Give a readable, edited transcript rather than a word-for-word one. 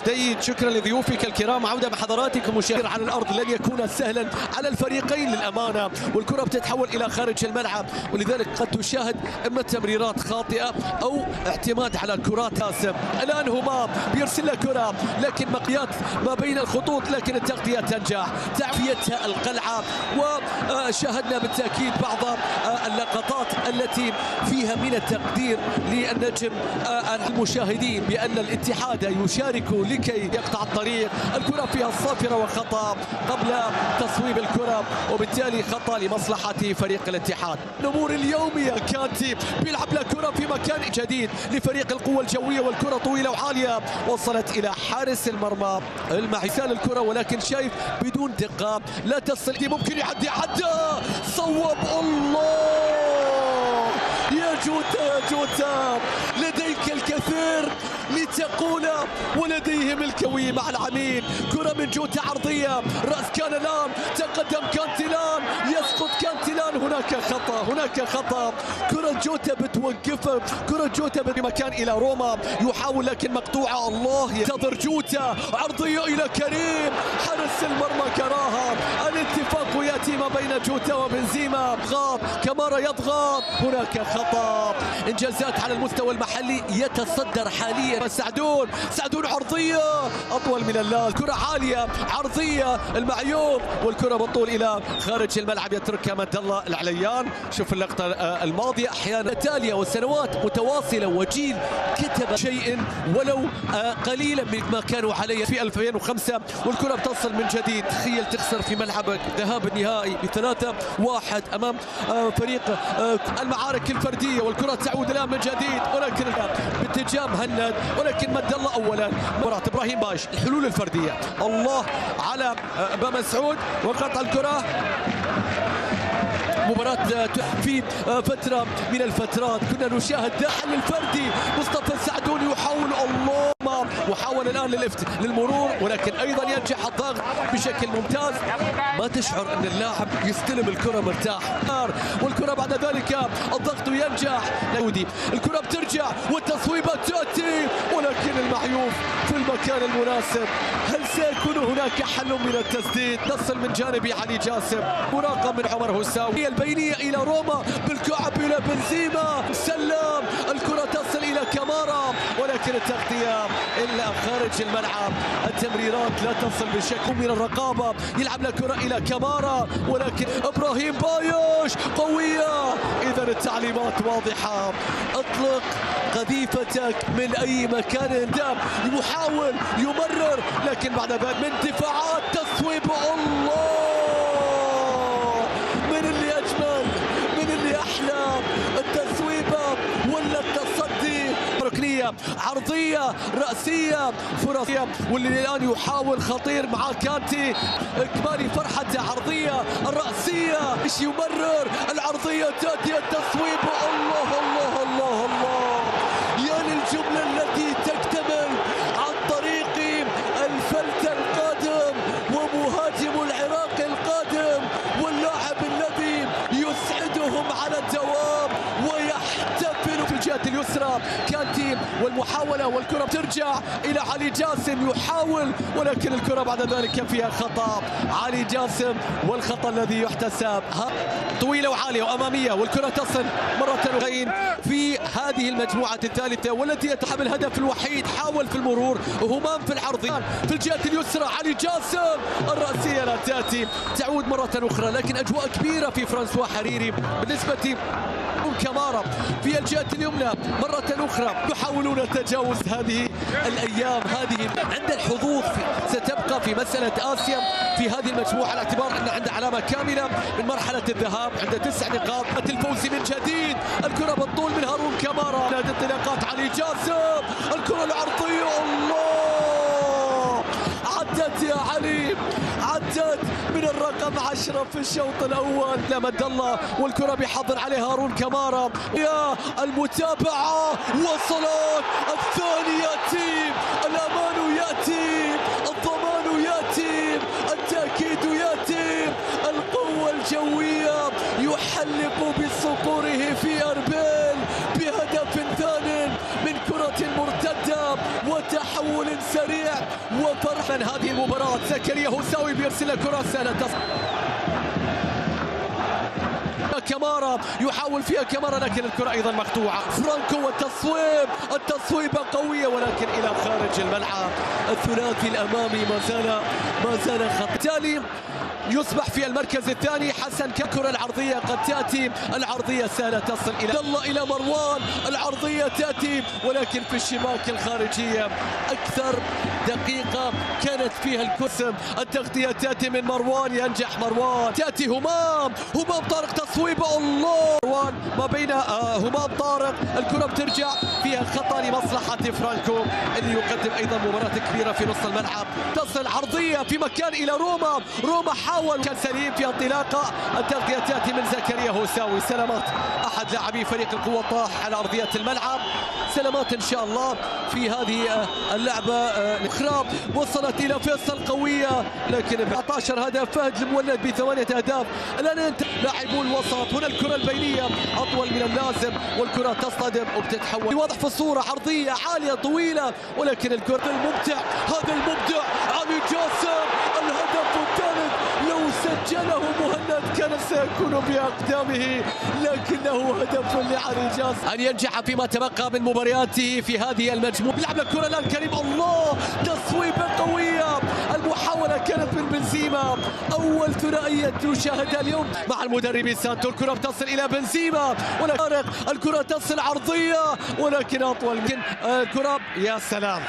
جيد، شكرا لضيوفك الكرام. عودة مع حضراتكم مشاهير على الأرض لن يكون سهلا على الفريقين للأمانة، والكرة بتتحول إلى خارج الملعب، ولذلك قد تشاهد إما تمريرات خاطئة أو اعتماد على الكرات قاسم. الآن همام بيرسل له كرة لكن مقيات ما بين الخطوط، لكن التغطية تنجح، تعفيتها القلعة. وشاهدنا بالتأكيد بعض اللقطات التي فيها من التقدير للنجم المشاهدين بأن الاتحاد يشارك لكي يقطع الطريق. الكرة فيها الصافرة وخطأ قبل تصويب الكرة، وبالتالي خطأ لمصلحة فريق الاتحاد. الأمور اليومية كانتي بيلعب له كرة في مكان جديد لفريق القوة الجوية، والكرة طويلة وعالية وصلت إلى حارس المرمى المعسال الكرة، ولكن شايف بدون دقة لا تصل، ممكن يعدي، عدى صوب. الله يا جوتا يا جوتا، لديك الكثير لتقول ولديهم الكوي مع العميد. كرة من جوتا عرضية، رأس كانلان، تقدم كانتيلان، يسقط كانتيلان. هناك خطأ. كرة جوتا بتوقفه، كرة جوتا بمكان إلى روما، يحاول لكن مقطوعة. الله ينتظر جوتا، عرضية إلى كريم، حارس المرمى كراها. الاتفاق يأتي ما بين جوتا وبنزيما، ضغط كامارا يضغط، هناك خطأ. إنجازات على المستوى المحلي يتصدر حاليا سعدون عرضية أطول من اللازم، كرة عالية عرضية المعيوب، والكرة بطول إلى خارج الملعب يتركها مد الله العليان. شوف اللقطة الماضية أحيانا تالية وسنوات متواصلة، وجيل كتب شيء ولو قليلا مما كانوا عليه في 2005، والكرة بتصل من جديد. تخيل تخسر في ملعبك ذهاب النهائي ب3-1 أمام فريق المعارك الفردية، والكرة تعود الآن من جديد، ولكن باتجاه مهند، ولكن مد الله أولا. مباراة إبراهيم باش، الحلول الفردية، الله على بمسعود وقطع الكرة. مباراة في فترة من الفترات كنا نشاهد الحل الفردي، مصطفى سعدون يحاول، الله، وحاول الآن للمرور، ولكن أيضا ينجح الضغط بشكل ممتاز. ما تشعر أن اللاعب يستلم الكرة مرتاح، والكرة بعد ذلك الضغط ينجح. الكرة بترجع والتصويبة تأتي، ولكن المعيوف في المكان المناسب. هل سيكون هناك حل من التسديد؟ تصل من جانب علي جاسم، مراقب من عمر هساوي، البينية إلى روما، بالكعب إلى بنزيما، سلم، الكرة تصل إلى كامارا، ولكن التغطية إلا خارج الملعب. التمريرات لا تصل بشكل من الرقابة، يلعب له كرة إلى كامارا، ولكن إبراهيم بايش قوية. إذا التعليمات واضحة، اطلق قذيفتك من أي مكان. دام يحاول يمرر، لكن بعد ذلك من دفاعات تصويب. الله، من اللي أجمل، من اللي أحلى، التصويبة ولا التصدي؟ ركنية عرضية رأسية فرصية، واللي الآن يحاول خطير مع كانتي، إكمالي فرحته، عرضية الرأسية، إيش يمرر، العرضية تأتي، التصويب. الله الله الله الله، يا للجملة التي تكتمل عن طريق الفلت القادم ومهاجم العراق القادم، واللاعب الذي يسعدهم على الدوام ويحتفل في الجهة اليسرى كانتي، والمحاولة، والكرة ترجع إلى علي جاسم، يحاول، ولكن الكرة بعد ذلك فيها خطأ. علي جاسم والخطأ الذي يحتسب، طويلة وعالية وأمامية، والكرة تصل مرة أخرى في هذه المجموعة الثالثة والتي يتحمل الهدف الوحيد. حاول في المرور، همام في العرض في الجهة اليسرى، علي جاسم، الرأسية لا تأتي، تعود مرة أخرى، لكن أجواء كبيرة في فرانسوا حريري بالنسبة كامارا في الجهة اليمنى. مرة أخرى يحاولون تجاوز هذه الأيام، هذه عند الحظوظ ستبقى في مسألة آسيا في هذه المجموعة، على اعتبار أن عنده علامة كاملة من مرحلة الذهاب، عنده 9 نقاط. الفوز من جديد، الكرة بالطول من هارون كامارا، نادي انطلاقات علي جاسم، الكرة العرضية، الله، عدت يا علي، عدت من الرقم 10 في الشوط الأول لمد الله، والكرة بيحضر عليها هارون كامارا. يا المتابعة وصلت، الثاني يأتي، الأمان يأتي، الضمان يأتي، التأكيد يأتي. القوة الجوية يحلق بصقوره في أربيل بهدف ثان من كرة مرتدة، وتحول تحول سريع وفرح من هذه المباراة. زكريا هوساوي بيرسل كرة سهلة كمارا يحاول فيها كمارا لكن الكرة أيضا مقطوعة. فرانكو والتصويب، التصويبة قوية ولكن إلى خارج الملعب. الثلاثي الأمامي ما زال خطير. بالتالي يصبح في المركز الثاني حسن كرة العرضية قد تأتي، العرضية سهلة تصل إلى مروان، العرضية تأتي ولكن في الشباك الخارجية. أكثر دقيقة كانت فيها الكسم، التغطية تأتي من مروان، ينجح مروان، تأتي همام طارق تصويبة، الله مروان ما بين همام طارق، الكرة بترجع فيها خطأ لمصلحة فرانكو اللي يقدم أيضا مباراة كبيرة في نص الملعب. تصل عرضية في مكان إلى روما حاول كان سليم في انطلاقه، التغطية تأتي من زكريا هوساوي. سلامات أحد لاعبي فريق القوة طاح على أرضية الملعب. سلامات إن شاء الله في هذه اللعبة الأخرى. وصلت إلى فيصل قوية لكن 14 هدف. فهد المولد ب8 أهداف. الآن انت لاعبو الوسط، هنا الكرة البينية أطول من اللازم والكرة تصطدم وبتتحول. واضح في الصورة عرضية عالية طويلة ولكن الكرة هذا المبدع علي جاسم، الهدف الثالث لو سجله مهند كان سيكون بأقدامه لكنه هدف لعلي جاسم أن ينجح فيما تبقى من مبارياته في هذه المجموعة. بيلعب الكرة الآن كريم، الله تصويبة قوية، المحاولة كانت من بنزيما، أول ثنائية نشاهدها اليوم مع المدرب سانتو. الكرة بتصل إلى بنزيما ولكن الكرة تصل عرضية ولكن أطول من الكرة. يا سلام.